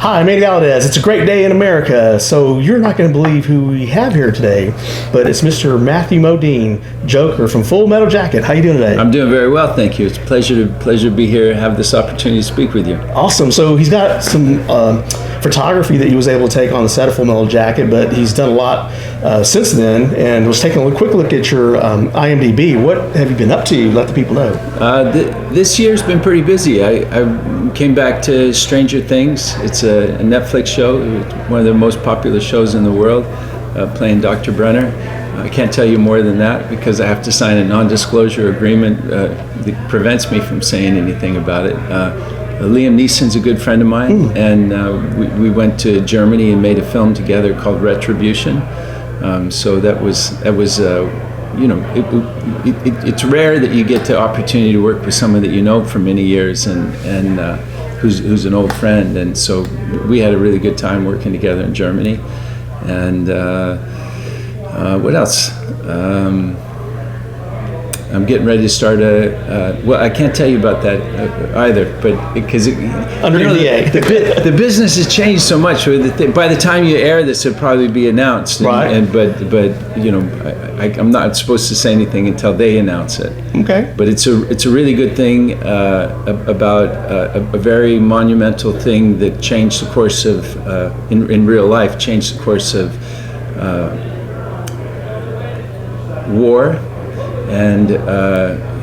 Hi, I'm Andy Valadez. It's a great day in America. So you're not going to believe who we have here today, but it's Mr. Matthew Modine, Joker from Full Metal Jacket. How you doing today? I'm doing very well, thank you. It's a pleasure to be here and have this opportunity to speak with you. Awesome. So he's got some photography that he was able to take on the set of Full Metal Jacket, but he's done a lot since then, and was taking a quick look at your IMDb. What have you been up to? Let the people know. This year's been pretty busy. I came back to Stranger Things. It's a Netflix show. It's one of the most popular shows in the world, playing Dr. Brenner. I can't tell you more than that because I have to sign a non-disclosure agreement that prevents me from saying anything about it. Liam Neeson's a good friend of mine, and we went to Germany and made a film together called Retribution. So that was you know, it's rare that you get the opportunity to work with someone that you know for many years and who's an old friend, and so we had a really good time working together in Germany. And what else? I'm getting ready to start well, I can't tell you about that either, but because under NDA, the business has changed so much. By the time you air this, it'll probably be announced. Right. But you know, I'm not supposed to say anything until they announce it. Okay. But it's a really good thing about a very monumental thing that changed the course of in real life, changed the course of war and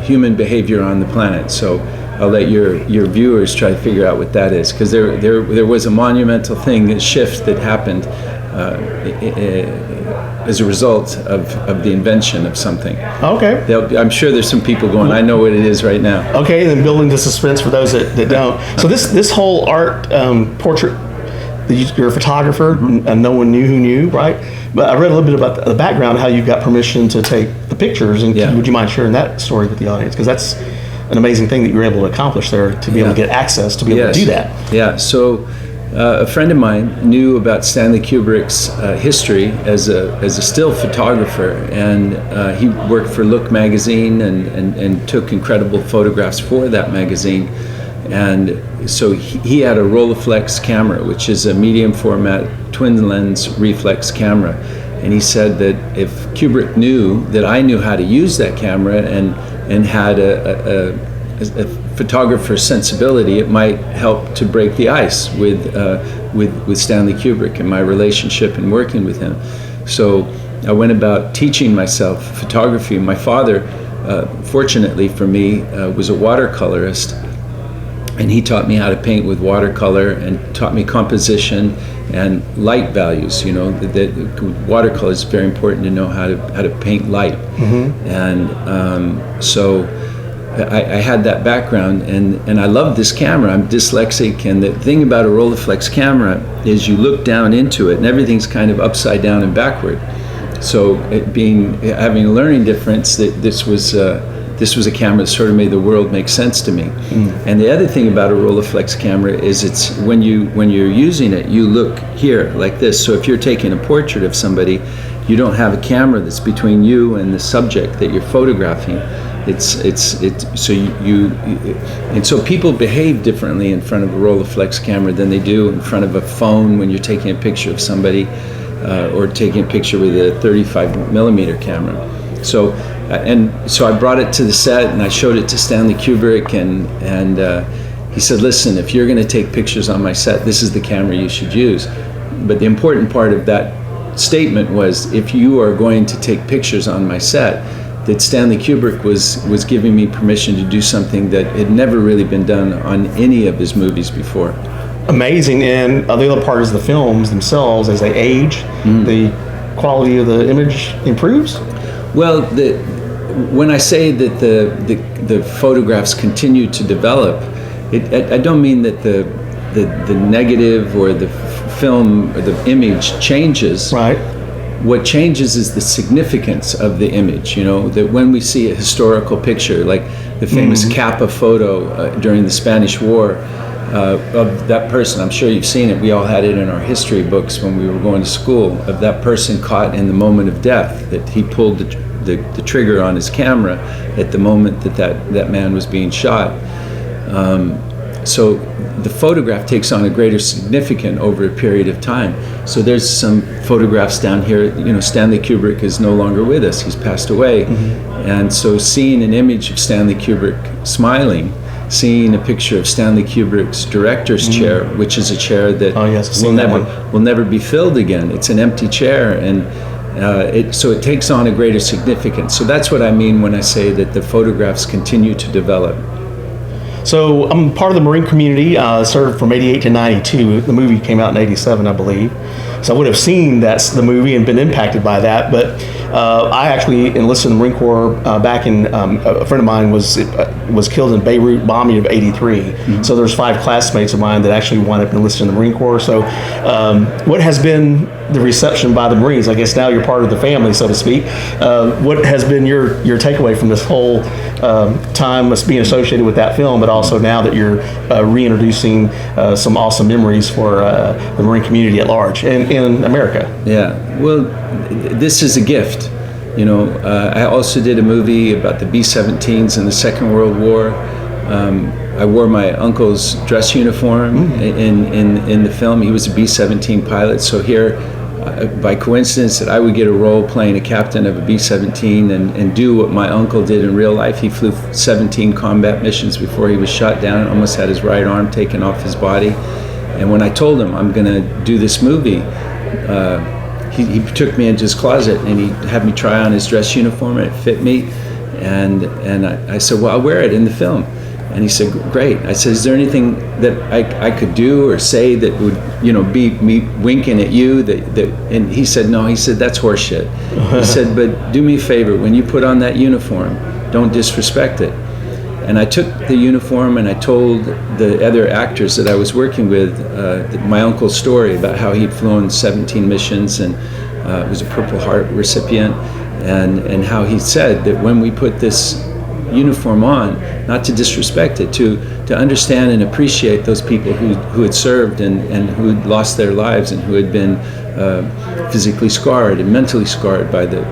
human behavior on the planet. So I'll let your viewers try to figure out what that is, because there was a monumental thing, a shift that happened as a result of the invention of something. Okay. I'm sure there's some people going, I know what it is right now. Okay, then building the suspense for those that don't. So this whole art portrait, you're a photographer, and no one knew who knew, right? But I read a little bit about the background, how you got permission to take the pictures, and would you mind sharing that story with the audience? Because that's an amazing thing that you were able to accomplish there, to be able to get access, to be able to do that. Yeah, so a friend of mine knew about Stanley Kubrick's history as a still photographer, and he worked for Look magazine and took incredible photographs for that magazine. And so he had a Rolleiflex camera, which is a medium format twin lens reflex camera. And he said that if Kubrick knew that I knew how to use that camera and had a photographer's sensibility, it might help to break the ice with Stanley Kubrick and my relationship and working with him. So I went about teaching myself photography. My father, fortunately for me, was a watercolorist. And he taught me how to paint with watercolor and taught me composition and light values. You know, that watercolor is very important to know how to paint light. And so I had that background, and I love this camera. I'm dyslexic, and the thing about a Rolleiflex camera is you look down into it, and everything's kind of upside down and backward. So having a learning difference, that this was a camera that sort of made the world make sense to me. And the other thing about a Rolleiflex camera is it's when you're using it, you look here like this. So if you're taking a portrait of somebody, you don't have a camera that's between you and the subject that you're photographing. So people behave differently in front of a Rolleiflex camera than they do in front of a phone when you're taking a picture of somebody, or taking a picture with a 35 millimeter camera. So I brought it to the set and I showed it to Stanley Kubrick, and he said, listen, if you're going to take pictures on my set, this is the camera you should use. But the important part of that statement was, if you are going to take pictures on my set, that Stanley Kubrick was giving me permission to do something that had never really been done on any of his movies before. Amazing. And the other part is the films themselves, as they age, the quality of the image improves? Well, when I say that the photographs continue to develop, I don't mean that the negative or the film or the image changes. Right. What changes is the significance of the image. You know, that when we see a historical picture, like the famous Kappa photo during the Spanish War of that person, I'm sure you've seen it. We all had it in our history books when we were going to school, of that person caught in the moment of death, that he pulled the trigger on his camera at the moment that man was being shot. so the photograph takes on a greater significance over a period of time. So there's some photographs down here. Stanley Kubrick is no longer with us. He's passed away. And so seeing an image of Stanley Kubrick smiling, seeing a picture of Stanley Kubrick's director's chair, which is a chair that will never be filled again. It's an empty chair, and so it takes on a greater significance. So that's what I mean when I say that the photographs continue to develop. So I'm part of the Marine community, served from 88 to 92. The movie came out in 87, I believe. So I would have seen the movie and been impacted by that. But I actually enlisted in the Marine Corps back in, a friend of mine was killed in Beirut bombing of 83. So there's 5 classmates of mine that actually wound up enlisted in the Marine Corps. So what has been the reception by the Marines? I guess now you're part of the family, so to speak. What has been your takeaway from this whole time being associated with that film, but also now that you're reintroducing some awesome memories for the Marine community at large and in America? Yeah, well, this is a gift. I also did a movie about the B-17s in the Second World War. I wore my uncle's dress uniform in the film. He was a B-17 pilot, so here, by coincidence, that I would get a role playing a captain of a B-17 and do what my uncle did in real life. He flew 17 combat missions before he was shot down and almost had his right arm taken off his body. And when I told him I'm going to do this movie, he took me into his closet and he had me try on his dress uniform, and it fit me. And I said, well, I'll wear it in the film. And he said, great. I said, is there anything that I could do or say that would, be me winking at you? And he said, no. He said, that's horseshit. He said, but do me a favor. When you put on that uniform, don't disrespect it. And I took the uniform and I told the other actors that I was working with my uncle's story about how he'd flown 17 missions and was a Purple Heart recipient, and how he said that when we put this uniform on, not to disrespect it, to understand and appreciate those people who had served and who had lost their lives and who had been physically scarred and mentally scarred by the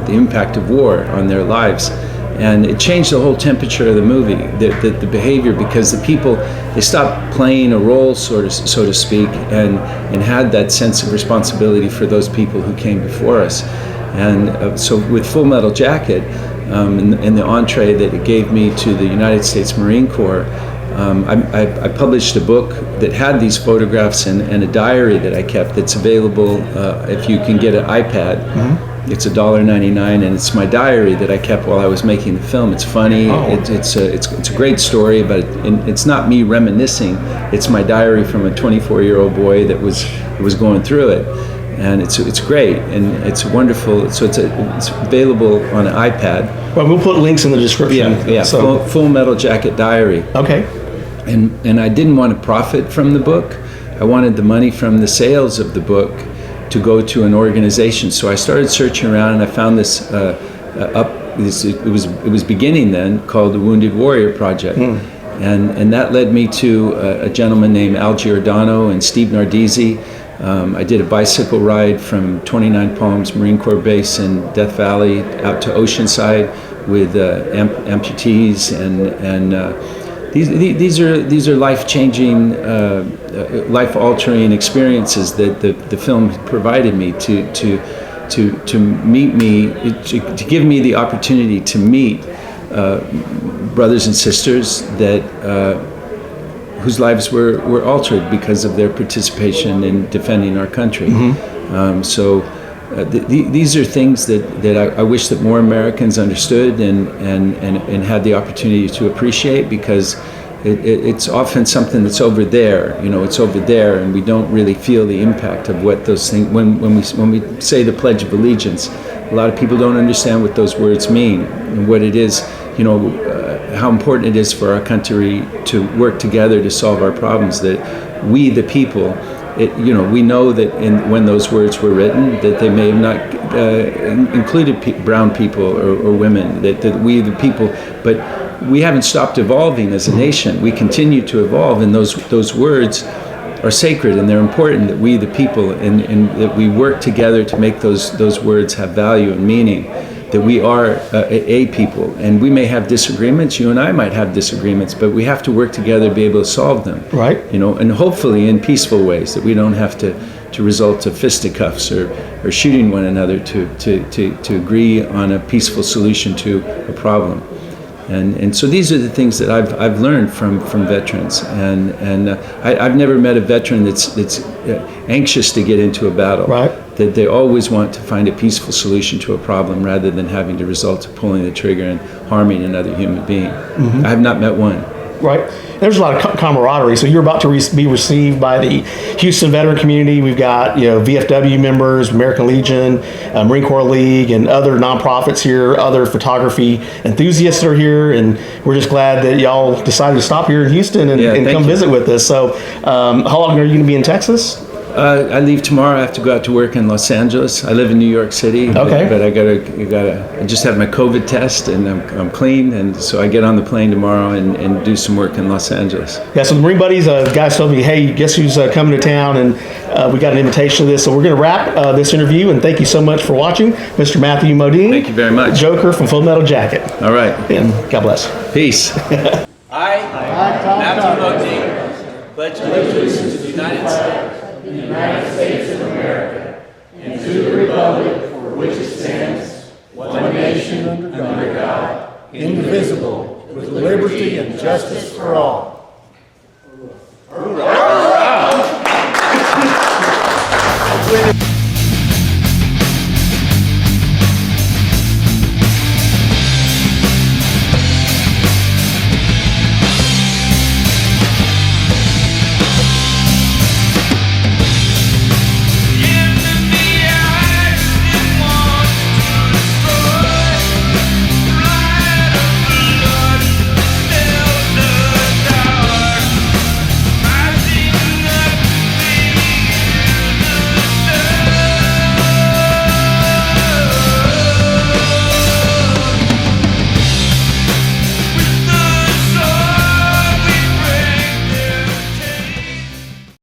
impact of war on their lives. And it changed the whole temperature of the movie, the behavior, because the people, they stopped playing a role, so to speak, and had that sense of responsibility for those people who came before us. And so with Full Metal Jacket, and the entree that it gave me to the United States Marine Corps, I published a book that had these photographs and a diary that I kept that's available if you can get an iPad. It's $1.99, and it's my diary that I kept while I was making the film. It's funny. It's a great story, but it's not me reminiscing. It's my diary from a 24-year-old boy that was going through it, and it's great and it's wonderful. So it's available on an iPad. Well, we'll put links in the description. Yeah. So. Full Metal Jacket diary. Okay. And I didn't want to profit from the book. I wanted the money from the sales of the book to go to an organization. So I started searching around, and I found this it was beginning then, called the Wounded Warrior Project. And that led me to a gentleman named Al Giordano and Steve Nardizzi. I did a bicycle ride from 29 Palms Marine Corps Base in Death Valley out to Oceanside with amputees, and these are life-changing, life-altering experiences that the film provided me to meet me, to give me the opportunity to meet brothers and sisters that whose lives were altered because of their participation in defending our country. These are things that I wish that more Americans understood and had the opportunity to appreciate, because it's often something that's over there. It's over there, and we don't really feel the impact of what those things. When we say the Pledge of Allegiance, a lot of people don't understand what those words mean and what it is. How important it is for our country to work together to solve our problems. That we, the people. We know that when those words were written, that they may have not included brown people or women, that we the people, but we haven't stopped evolving as a nation. We continue to evolve, and those words are sacred, and they're important, that we the people, and that we work together to make those words have value and meaning. that we are a people, and we may have disagreements. You and I might have disagreements, but we have to work together to be able to solve them. Right. You know, and hopefully in peaceful ways, that we don't have to result to fisticuffs or shooting one another to agree on a peaceful solution to a problem. And so these are the things that I've learned from veterans, and I've never met a veteran that's anxious to get into a battle. Right. That they always want to find a peaceful solution to a problem rather than having to result to pulling the trigger and harming another human being. Mm-hmm. I have not met one. Right. There's a lot of camaraderie. So you're about to be received by the Houston veteran community. We've got, VFW members, American Legion, Marine Corps League, and other nonprofits here, other photography enthusiasts are here, and we're just glad that y'all decided to stop here in Houston and come visit with us. So how long are you going to be in Texas? I leave tomorrow. I have to go out to work in Los Angeles. I live in New York City, okay. but I just had my COVID test and I'm clean, and so I get on the plane tomorrow and do some work in Los Angeles. Yeah, so the Marine Buddies, guys told me, hey, guess who's coming to town, and we got an invitation to this, so we're going to wrap this interview, and thank you so much for watching, Mr. Matthew Modine. Thank you very much. Joker from Full Metal Jacket. All right. And God bless. Peace. I, Matthew Modine, pledge allegiance to the United States. The United States of America, and to the republic for which it stands, one nation under God, indivisible, with liberty and justice for all. Hurrah!